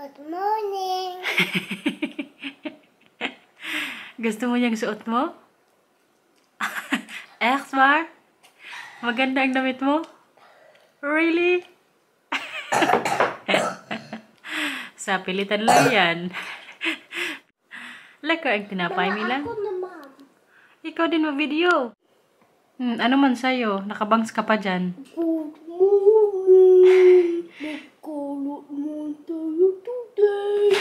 Good morning. Gusto mo yung suot mo? Echt waar? Maganda ang damit mo? Really? Sa pilitan lang yan. Laka ang tinapay, Mila. Ako naman. Ikaw din mag-video. Ano man sa'yo? Nakabangs ka pa dyan. Good morning. Magkulot mo tayo today.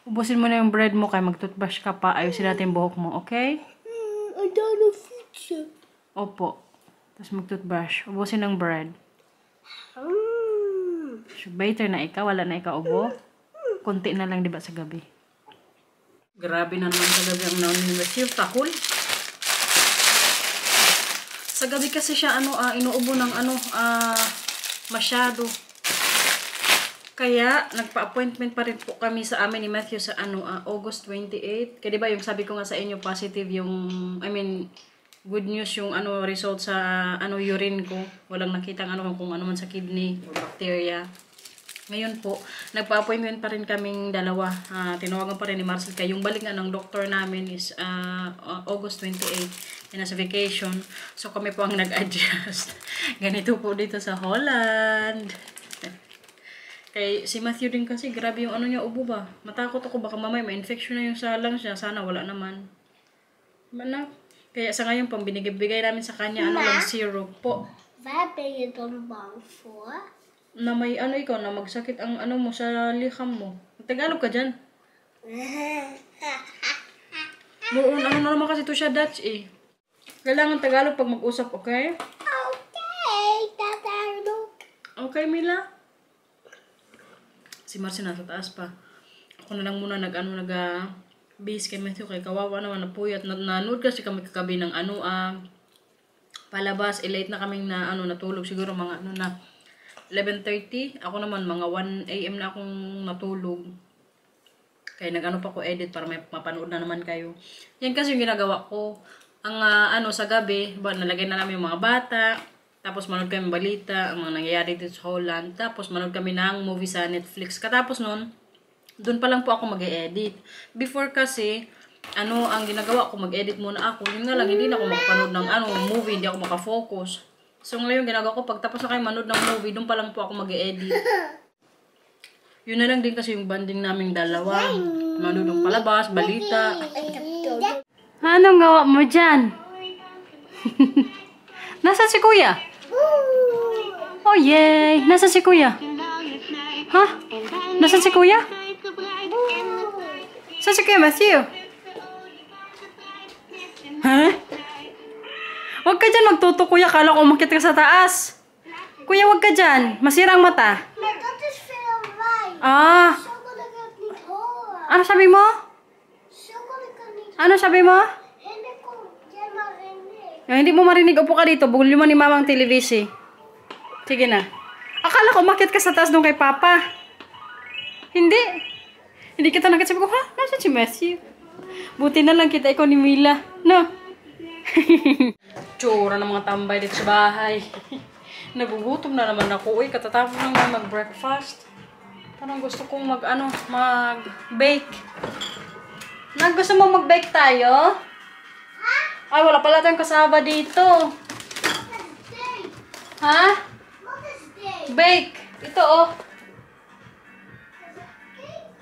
Ubusin mo na yung bread mo kaya mag-toothbrush ka pa. Ayusin natin buhok mo, okay? I done a pizza. Opo. Tapos mag-toothbrush. Ubusin ng bread. Better na ikaw. Wala na ikaw ubo. Kunti na lang, diba, sa gabi? Grabe na naman sa gabi ang naon ni Matthew. Takol. Sa gabi kasi siya, inuubo ng masyado. Kaya, nagpa-appointment pa rin po kami sa amin ni Matthew sa August 28. Kaya diba yung sabi ko nga sa inyo, positive yung, good news yung result sa urine ko. Walang nakitang kung ano man sa kidney o bacteria. Ngayon po, nagpa-appointment pa rin kaming dalawa. Tinawagan pa rin ni Marcel. Kaya yung balik nga ng doktor namin is August 28. Yan nasa vacation. So kami po ang nag-adjust. Ganito po dito sa Holland. Kay si Matthew din kasi, grabe yung niya, ubo ba? Matakot ako, baka mamaya may infection na yung sa lungs niya. Sana wala naman. Kaya sa ngayon, pang binigay namin sa kanya, lang syrup po. Baby, you don't want for? Na may ikaw, na magsakit ang mo sa liham mo. Tagalog ka dyan. Na naman kasi ito siya Dutch eh. Kailangan Tagalog pag mag-usap, okay? Okay, Tagalog. Okay, Mila? Si Marcy nasa taas pa. Ako na lang muna nag-base kay Matthew kay kawawa naman napuyat. Nanood kasi kami kagabi ng palabas. Late na kaming natulog. Siguro mga 11:30. Ako naman mga 1 AM na akong natulog. Kaya pa ko edit para may mapanood na naman kayo. Yan kasi yung ginagawa ko. Ang sa gabi, nalagay na namin yung mga bata. Tapos manood kami balita, ang mga nangyayari dito sa Holland. Tapos manood kami ng movie sa Netflix. Katapos nun, doon pa lang po ako mag-e-edit. Before kasi, ang ginagawa ko, mag-edit muna ako. Yun nga lang, hindi na ako makapanood ng movie, hindi ako makafocus. So ngayon, ginagawa ko, pagtapos na kayo manood ng movie, doon pa lang po ako mag-e-edit. Yun na lang din kasi yung banding naming dalawa. Manood ng palabas, balita. Anong gawa mo dyan? Nasaan si Kuya? Oh, yay! Nasaan si Kuya? Ha? Nasaan si Kuya? Saan si Kuya Matthew? Ha? Huwag ka dyan magtuto, Kuya. Kala ko umakit ka sa taas. Kuya, huwag ka dyan. Masira ang mata. Ano sabi mo? Ano sabi mo? Hindi mo marinig. Upo ka dito. Bugol mo ni Mamang televisi. Sige na. Akala ko umakit ka sa taas doon kay Papa. Hindi. Hindi kita nakit. Sabi ko, ha? Nasaan si Matthew? Buti na lang kita ikaw ni Mila. No? Tsura ng mga tambay dito sa bahay. Nagugutom na naman ako. Uy, katatapos lang na mag-breakfast. Parang gusto kong mag-bake. Gusto mo mag-bake tayo? Ay, wala pala tayong kasama dito. Ha? Bake. Ito, oh.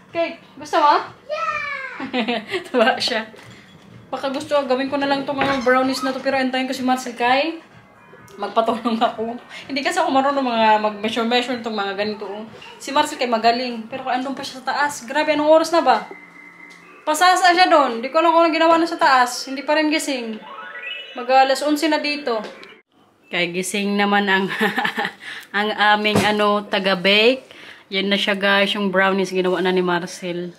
Cake. Gusto mo? Yeah! Tawa siya. Baka gusto, gawin ko na lang itong brownies na to. Pero antayin ko si Marcel kay magpatulong ako. Hindi kasi ako marunong mag-measure itong mga ganito. Si Marcel kay magaling. Pero kung andun pa siya sa taas. Grabe, anong oras na ba? Pasasa siya doon. Hindi ko alam kung anong ginawa na sa taas. Hindi pa rin gising. Mag-alas 11 na dito. Kaya gising naman ang ang aming taga-bake. Yan na siya guys. Yung brownies ginawa na ni Marcel.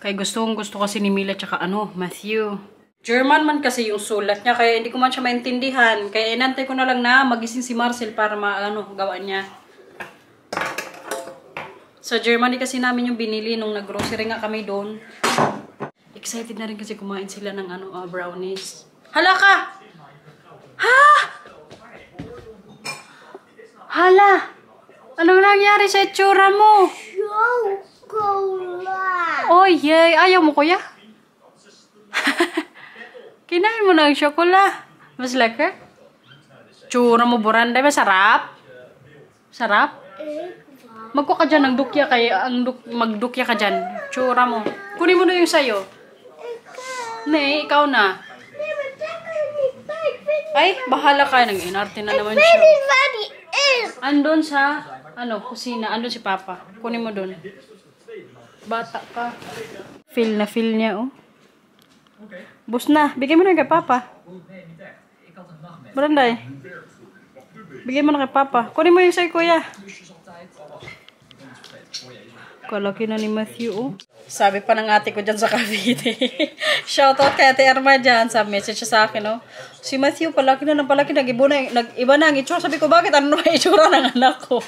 Kaya gusto kasi ni Mila tsaka Matthew. German man kasi yung sulat niya. Kaya hindi ko man siya maintindihan. Kaya inantay ko na lang na magising si Marcel para gawa niya. Sa Germany kasi namin yung binili nung nag-grocery nga kami doon. Excited na rin kasi kumain sila ng brownies. Hala ka! Ha? Hala! Anong nangyari sa itsura mo? Chocolate. Oh, yay. Ayaw mo, kuya? Kinain mo na ang chocolate. Mas lekker? Tsura mo, Buranday. Masarap? Sarap? Magko ka dyan ng dukya kay magdukya ka dyan. Tsura mo. Kunin mo na yung sayo. Ne, ikaw na. Ay, bahala ka. Nag-inarte na naman siya. Andun sa, kusina. Andun si Papa. Kunin mo dun. Bata ka. Feel na feel niya, oh. Bus na. Bigay mo na kay Papa. Buranday. Bigay mo na kay Papa. Kunin mo yung sa'yo, kuya. Kalaki na ni Matthew, oh. Sabi pa ng ate ko dyan sa Cavite. Shoutout kay Ate Arma dyan. Sabi message siya sa akin, oh. Si Matthew, palaki na ng palaki. Nag-iba na ang itsura. Sabi ko, bakit? Ano na itsura ng anak ko?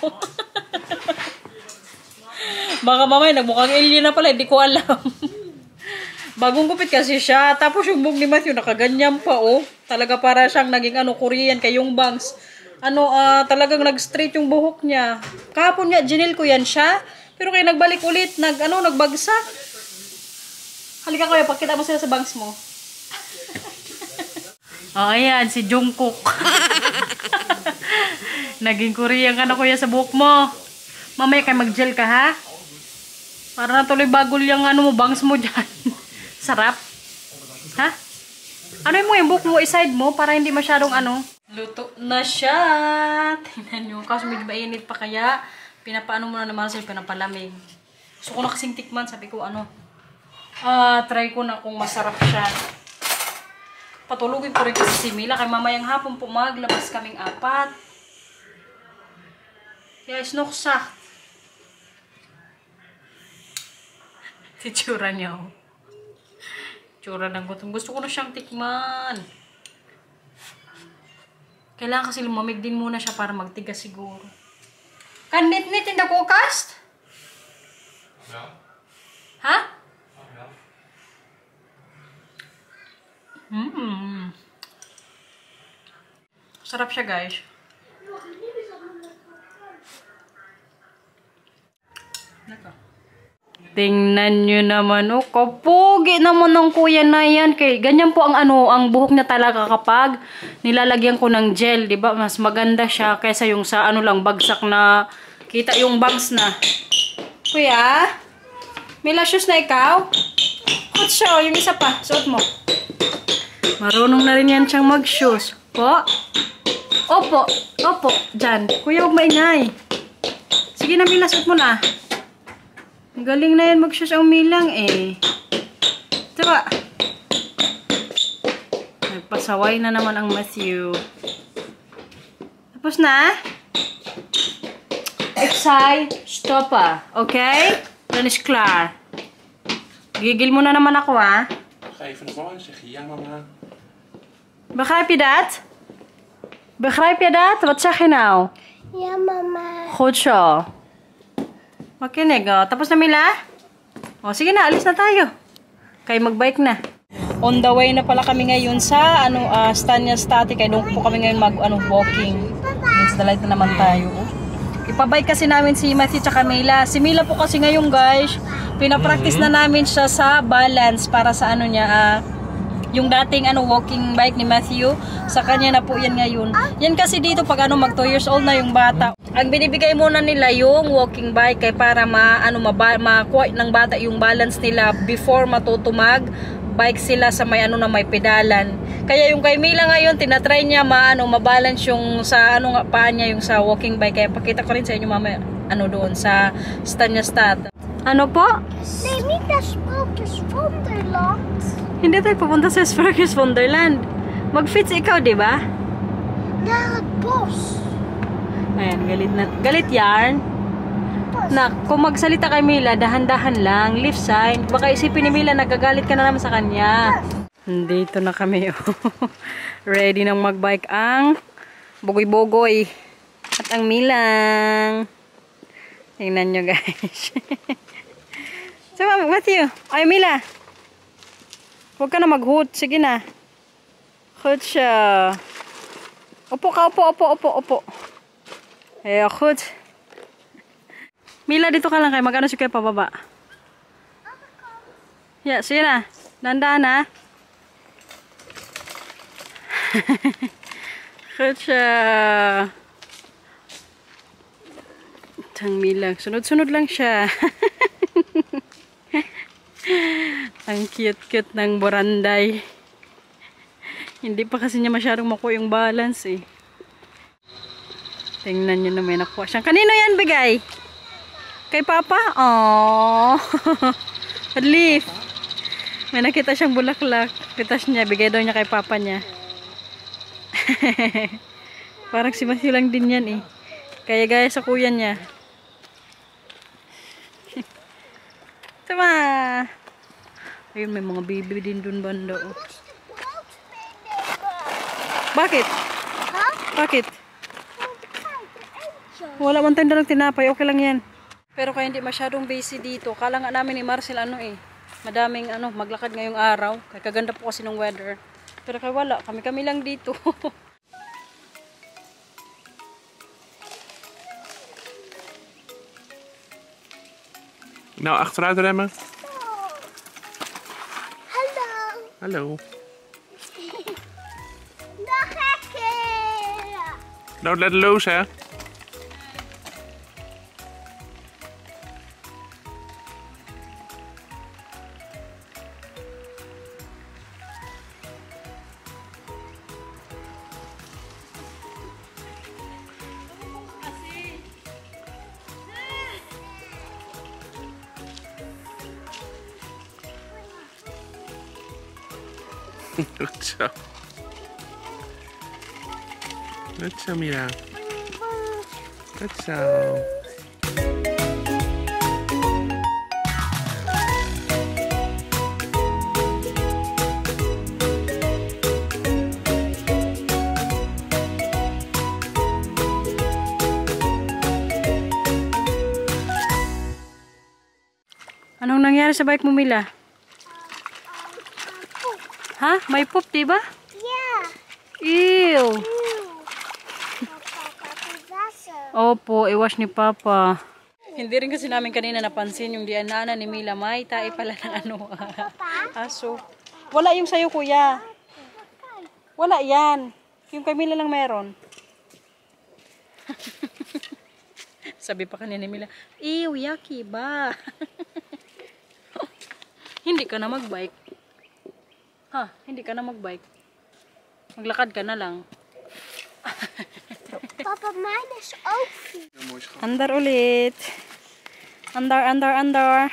Baka mamay, nagmukhang alien na pala. Hindi ko alam. Bagong gupit kasi siya. Tapos yung buhok ni Matthew, nakaganyan pa, oh. Talaga para siyang naging, Korean, kay yung bangs. Talagang nag-straight yung buhok niya. Kahapon nga, ginil ko yan siya. Pero kaya nagbalik ulit, nagbagsak. Halika kuya, pakita mo sila sa bangs mo. Oh, ayan, si Jungkook. Naging Korean ka na kuya sa buhok mo. Mamaya kayo mag-gel ka, ha? Para na tuloy bagol yung bangs mo dyan. Sarap. Ha? Ano mo yung buhok mo, iside mo, para hindi masyadong Luto na siya. Tingnan nyo. Kasi medyo mainit pa kaya. Pinapaano mo na naman sila, pinapalamig. Gusto ko na kasing tikman. Sabi ko, try ko na kung masarap siya. Patulugin ko rin kasi si Mila. Kaya mamayang hapon po maglabas kaming 4. Kaya isnoksa. Titsura niya, oh. Tsura ng gutom. Gusto ko na siyang tikman. Kailangan kasi lumamig din muna siya para magtigas siguro. Kan nit-nit in the cookcast? No. Ha? No. Sarap siya, guys. Tingnan nyo naman, oh. Kapugi naman ng kuya na yan. Kay, ganyan po ang buhok niya talaga kapag nilalagyan ko ng gel, di ba? Mas maganda siya kaysa yung sa lang, bagsak na, kita yung bags na. Kuya? May lashes na ikaw? What's show? Yung isa pa. Suot mo. Marunong na rin yan siyang mag-shoes. Po? Opo. Opo. Diyan. Kuya, huwag maingay. Sige na, Mila. Suot mo na. Galing na yan mag-shoes ang Milang, eh. Diba? Nagpasaway na naman ang Matthew. Tapos na? Excited. Stop, okay? Dan is klaar. Gigil mo na naman ako, ha? Ga even naar voren en zeg je ja, mama. Begrijp je dat? Begrijp je dat? Wat zeg je nou? Ja, mama. Goed zo. Makinig, oh. Tapos na, Mila? O, sige na, alis na tayo. Kaya mag-bike na. On the way na pala kami ngayon sa, Stanya Stati. Kaya doon po kami ngayon walking. Means the light na naman tayo, oh. Ipabike kasi namin si Matthew tsaka Mila. Si Mila po kasi ngayon, guys, pinapractice na namin siya sa balance para sa yung dating walking bike ni Matthew, sa kanya na po yan ngayon. Yan kasi dito pag mag 2 years old na yung bata. Ang binibigay muna nila yung walking bike kay para makuha ng bata yung balance nila before matutumag bike sila sa may may pedalan. Kaya yung kay Mila ngayon tinatry niya mabalance yung sa paa niya yung sa walking bike. Kaya pakita ko rin sa inyo mamaya doon sa Stanya Stat. Ano po? Nee, niet naar Sprookjes Wonderland. Hindi tayo pupunta sa Sprookjes Wonderland. Mag-fits ikaw, di ba? Naar het bos. Ayan, galit yarn. Na, kung magsalita kay Mila, dahan-dahan lang, lift sign. Baka isipin ni Mila, nagagalit ka na naman sa kanya. Dito na kami. Ready nang magbike ang Bugoy-Bugoy at ang Milang. Tingnan nyo, guys. So, Matthew. Ay, Mila. Huwag ka na mag-hoot. Sige na. Goed siya. Opo ka, opo. Eh, goed. Mila, dito ka lang kayo. Mag-ano si kayo pababa. Yeah, sige na. Dandaan na. Kutsa. Tang Mila. Sunod-sunod lang siya. Ang cute-cute ng Boranday. Hindi pa kasi niya masyadong makuha yung balance eh. Tingnan niyo na may nakuha siyang. Kanino yan bigay? Kay Papa? Aww. Leaf. May nakita siyang bulaklak. Pitas niya. Bigay daw niya kay Papa niya. Parang si Matthew lang din yan eh. Kaya gaya sa kuya niya. Tama. Ayun, may mga baby din dun banda. Oh. Bakit? Huh? Bakit? Wala man tayong dalang tinapay. Okay lang yan. Pero kaya hindi masyadong busy dito. Kala nga namin ni Marcel ano eh. Madaming ano, maglakad ngayong araw. Kaya kaganda po kasi ng weather. Pero kaya wala. Kami-kami lang dito. Nou, achteruit remmen. Hallo. Hallo. Nog een keer. Don't let it loose, hè? Goed zo. Goed zo, Mira. Goed zo. Anong nangyari sa bike mo, Mila? Ha? May poop, diba? Ja. Ew. Opo, i-wash ni Papa. Hindi rin kasi namin kanina napansin yung dianana ni Mila. May tae pala ng ano. Aso. Wala yung sayo, kuya. Wala yan. Yung kay Mila lang meron. Sabi pa kanina ni Mila, ew, yucky ba? Hindi ka na magbike. Ha, hindi ka na magbike. Maglakad ka na lang. Papa, mine is ook vies. Andar ulit. Andar.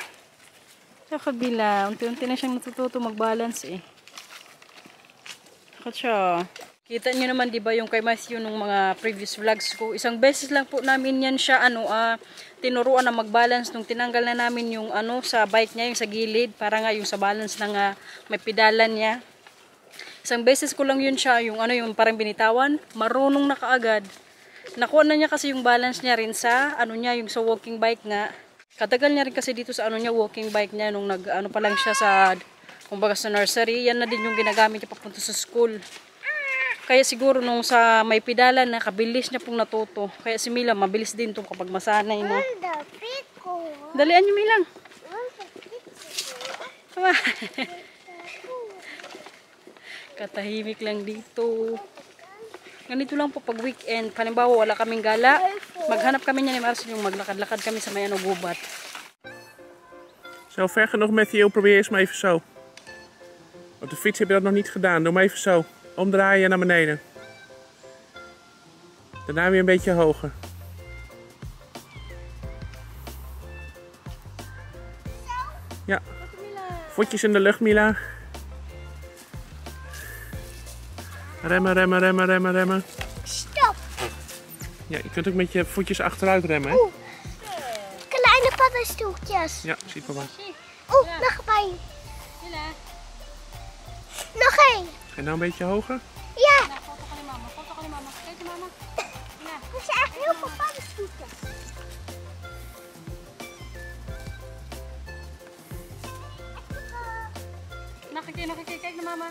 Sa kabila, unti-unti na siyang natututo mag-balance eh. Bakit siya? Kita niyo naman 'di ba yung kay Matthew nung mga previous vlogs ko. Isang beses lang po namin yan siya tinuruan na mag-balance nung tinanggal na namin yung sa bike niya, yung sa gilid, para nga yung sa balance ng may pedalan niya. Isang beses ko lang yun siya, yung yung parang binitawan, marunong na kaagad. Nakuha na niya kasi yung balance niya rin sa yung sa walking bike nga. Katagal niya rin kasi dito sa walking bike niya nung pa lang siya sa kumbaga sa nursery. Yan na din yung ginagamit niya papunta sa school. Kaya siguro nung sa may pedalan na kabilis niya pong natuto. Kaya si Mila mabilis din to kapag masanay na. Dalian niyo Milang. Katahimik lang dito. Ganito lang po pag weekend. Halimbawa wala kaming gala. Maghanap kami niya ni Marcel yung maglakad-lakad kami sa may gubat. Zo ver genoeg met Theo, probeer eens maar even zo. Op de fiets heb je dat nog niet gedaan. Doe maar even zo. Omdraaien naar beneden. Daarna weer een beetje hoger. Ja. Voetjes in de lucht, Mila. Remmen. Stop. Ja, je kunt ook met je voetjes achteruit remmen, hè? Oeh. Kleine paddenstoeltjes. Ja, zie papa. Oeh, nog een. Nog één. En nou een beetje hoger. Ja. Er zijn echt heel veel paddenstoeltjes. Nog een keer, kijk naar mama.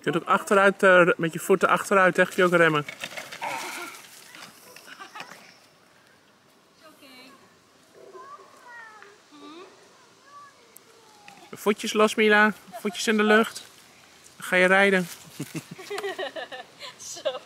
Je kunt ook achteruit, met je voeten achteruit, hè, kun je ook remmen. Voetjes los, Mila. Voetjes in de lucht. Dan ga je rijden. Zo.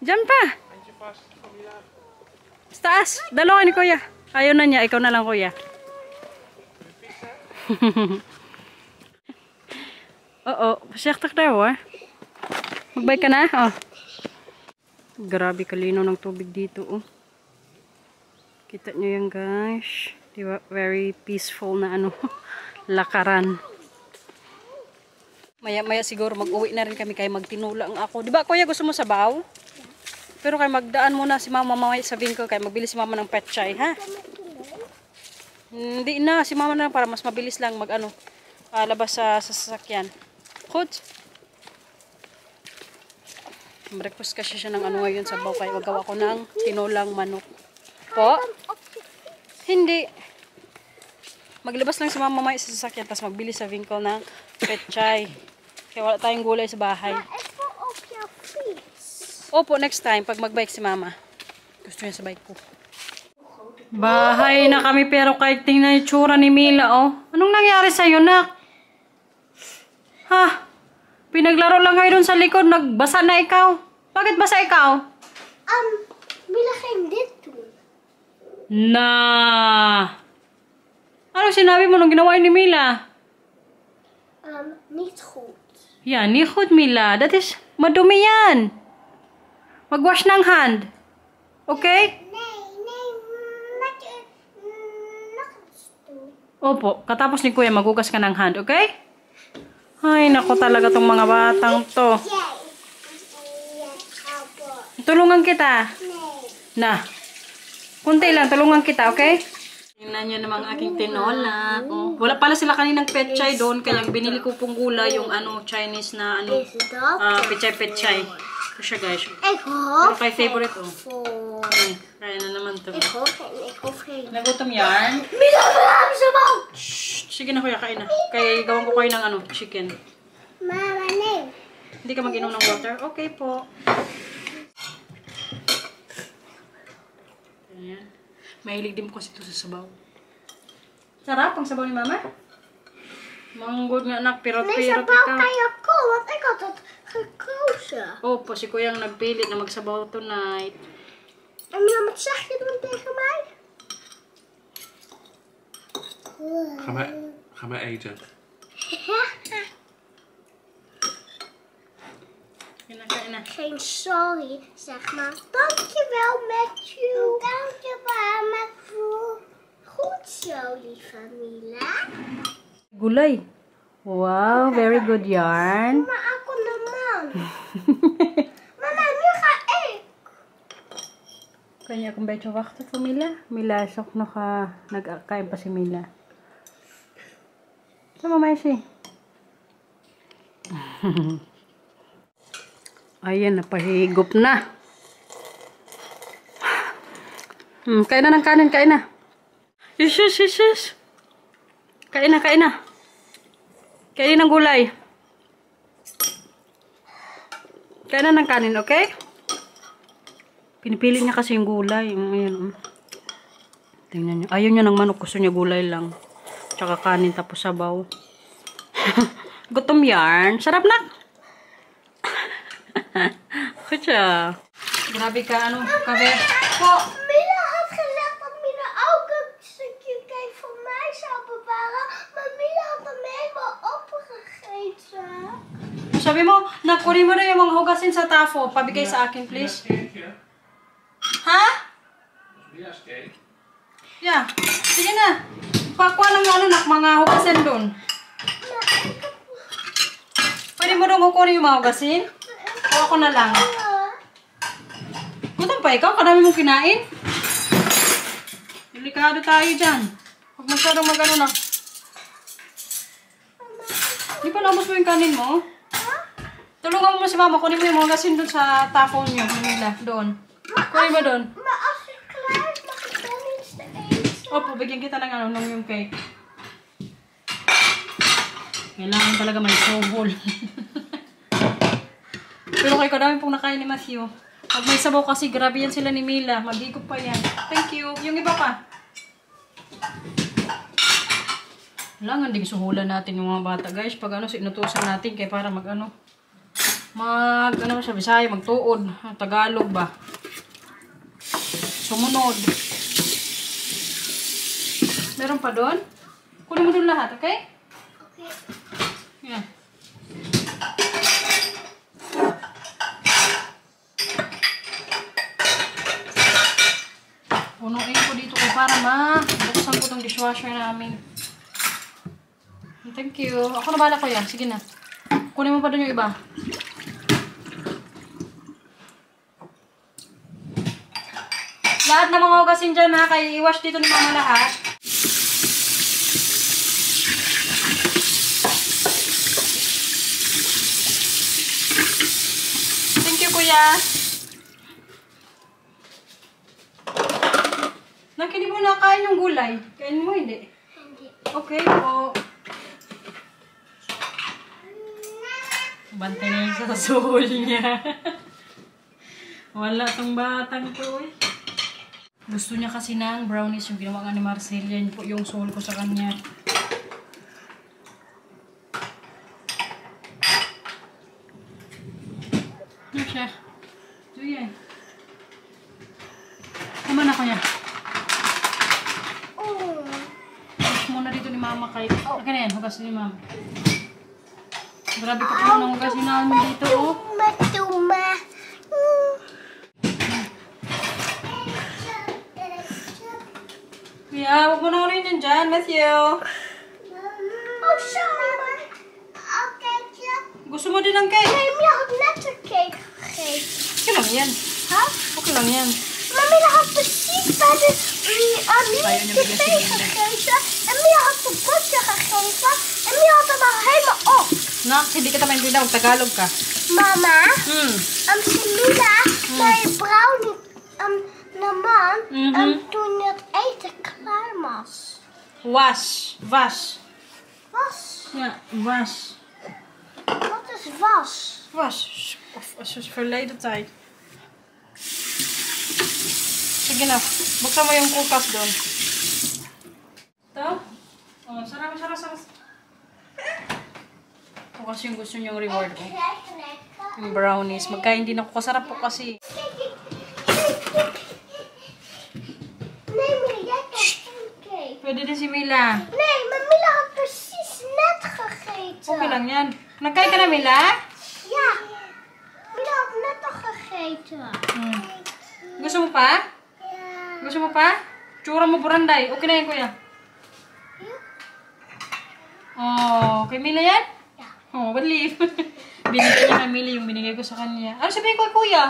Diyan pa. Sa taas. Dalawa ni Kuya. Ayaw na niya. Ikaw na lang, Kuya. Oo. Pasyaktak daw, ah. Magbay ka na, oh. Grabe kalino ng tubig dito, oh. Kita nyo yan, guys. Diba? Very peaceful na, ano, lakaran. Maya-maya siguro mag-uwi na rin kami kaya magtinulang ako. Diba, Kuya, gusto mo sabaw? Pero kaya magdaan muna si Mama mamaya sa Vinco kaya magbili si Mama ng petchay, ha? Hindi na, si Mama na para mas mabilis lang mag-ano, labas sa sasakyan. Good. Breakfast kasi siya ng ano ngayon sabaw kaya magawa ko ng tinulang manok. Po? Hindi. Maglabas lang si Mama mamaya sa sasakyan tapos magbili sa Vinco ng petchay. Kaya wala tayong gulay sa bahay. Opo, next time, pag mag-bike si Mama. Gusto niya sa bike ko. Bahay na kami, pero kahit tingnan yung tsura ni Mila, oh. Anong nangyari sa'yo, nak? Ha? Pinaglaro lang kayo dun sa likod, nagbasa na ikaw. Bakit basa ikaw? Mila ging dit doen. Na. Anong sinabi mo nung ginawa ni Mila? Niet goed. Ja, niet goed, Mila. Dat is madumi yan. Mag-wash ng hand. Okay? Nee, met je nagels doen. Opo, katapos ni Kuya, magugas ka ng hand, okay? Ay, nako talaga tong mga batang to. Tulungan kita. Na. Kunti lang, tulungan kita, okay? Tingnan nyo namang aking tinola. Oh. Wala pala sila kaninang petchay doon, kaya binili ko pong gulay yung ano, Chinese na ano, petchay. Ito siya, guys. Pero kay favorite, oh. Kaya na naman to. Ik hoef geen. Nagutom yan. Mila, marami sabaw! Shh! Sige na, Kuya, kain na. Kaya gawan ko kayo ng ano, chicken. Mama, nee. Hindi ka mag-inom ng water? Okay po. Ayan. Mahilig din po kasi ito sa sabaw. Sarap ang sabaw ni Mama? Manggod nga, anak. Pirot-pirot Nee, ikaw. sabaw kaya ko, want ik had het gekozen. Opo, si Kuya ang nagpilit na magsabaw tonight. En Mila, wat zeg je doen tegen mij? Ga maar eten. Kain na. Geen sorry, zeg maar. Dankjewel, Matthew. Dankjewel, Matthew. Goed zo, lieve Mila. Gulay. Wow, very good yarn. Maar ako naman. Mama, nu ga ik. Kan je ook een beetje wachten voor Mila? Mila is ook nog nag-kain pa si Mila. Sama meisje. Ayan, napahigop na. Kain na ng kanin, kain na. Yes. Kain na. Kainin ng gulay. Kain na ng kanin, okay? Pinipili niya kasi yung gulay. Ayan. Tingnan niyo. Ayaw niya ng manok. Gusto niya gulay lang. Tsaka kanin tapos sabaw. Gutom yarn. Sarap na. Kutsa. Grabe ka, ano, kabe. Po, Mila had gezegd dat Mila ook een stukje Sabi mo, nakunin mo na yung mga hugasin sa tafo. Pabigay sa akin, please. Ha? Yeah. Sige na. Pakuha ng mga hugasin doon. Pwede mo doon kukunin yung mga hugasin? O ako na lang? Gutom pa ikaw? Kadami mong kinain? Delikado tayo dyan. Huwag masyadong mag-ano na. Hindi pa naubos mo yung kanin mo? Tulungan mo si mama. Kunin mo yung mga hugasin doon sa tafo niyo. Doon. Kunin mo doon. Opo, bigyan kita ng nung yung cake. Kailangan talaga may sohol. Pero kayo, kadami pong nakain ni Matthew. Pag may sabaw kasi, grabe yan sila ni Mila. Mag-igop pa yan. Thank you. Yung iba pa. Kailangan din suhulan natin yung mga bata, guys. Pag inutusan natin, kaya para sa Bisaya, magtuod. Tagalog ba? Sumunod. Meron pa doon? Kunin mo doon lahat, okay? Okay. Yan. Punuin ko dito ko para buksan ko itong dishwasher namin. Thank you. Ako na bala ko yan. Sige na. Kunin mo pa doon yung iba. Lahat ng mga hugasin dyan ha. Kaya i-wash dito ni mama lahat. Thank you, kuya. Hindi mo nakain yung gulay. Kain mo, hindi? Hindi. Okay po. Bantay na yung sa suhol niya. Wala tong batang to eh. Gusto niya kasi ng brownies yung ginawa nga ni Marcel. Yan po yung suhol ko sa kanya. Ano siya? So yan. Kuman ako niya. Hugas muna dito ni mama kay... Aka na yan, hugas ni mama. Grabe ka po ng hugas ni namin dito, oh. Matuma. Yeah, huwag mo na rin yan dyan, Matthew. Oh, sorry. Okay, Gusto mo din ng cake? nee, je had net een cake gegeten. Okay lang yan. Huh? Okay lang yan. Mama, je had precies bij de Ayaw niya bigyan si cake Linda. gegeten. En Mia had de bosje gegeven. En Mia had hem al helemaal op. Nak, hindi kita maintindihan. Tagalog ka. Mama, si Mila, naar je brownie naman. Toen het eten klaar was. Was. Was? Ja, was. Wat is was? Was. Of is verleden tijd. Sige na. Buksan mo yung kulkas doon. Ito? Oh, sarap. Ito kasi yung gusto niyong reward ko. Yung brownies. Magkain din ako. Kasarap po kasi. Nee, Mila, jij krijgt geen cake. Pwede din si Mila. Nee, maar Mila had precies net gegeten. Okay lang yan. Nagkain ka na, Mila? Ja. Mila had net al gegeten. Gusto mo pa? Ja. Gusto mo pa? Tsura mo buranday. Okay na yan, kuya. Oh, kay Mila yan? Ja. Oh, believe. Binigay niya kay Mila yung binigay ko sa kanya. Ano sabihin ko, kuya?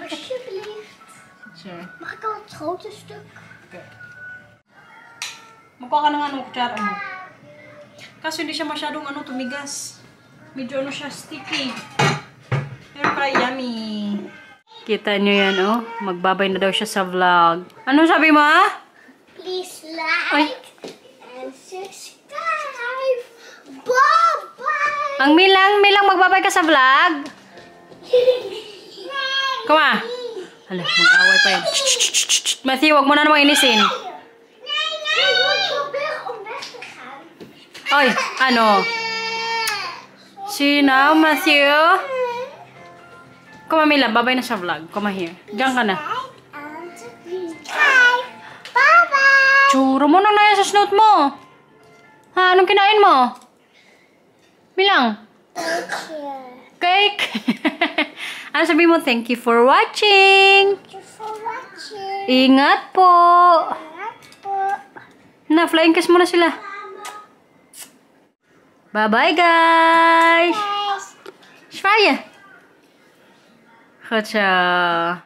Alsjeblieft. Sure. Mag ik al het grote stuk? Okay. Magkuha ka ng kutsara mo. Kaso hindi siya masyadong tumigas. Medyo siya sticky. Pero pa yummy. Kita nyo yan, oh. Magbabay na daw siya sa vlog. Ano sabi mo, ah? Please like and subscribe. Bye-bye. Ang Milang magbabay ka sa vlog. Kuma. Hala, mag-away pa yan. Matthew, wag mo na namang inisin. Nee, ik moet proberen om weg te gaan. Oy, ano? Sino, Matthew? Kuma, Mila, babay na sa vlog. Kuma here. Diyan ka na. Bye-bye. Tsura mo na yan sa snoot mo. Ha, anong kinain mo? Bilang. Thank you. Cake. Ano sabi mo? Thank you for watching. Thank you for watching. Ingat po. Ingat po. Na, flying kiss muna sila. Bye-bye, guys. Guys. Shvaya. Hacha.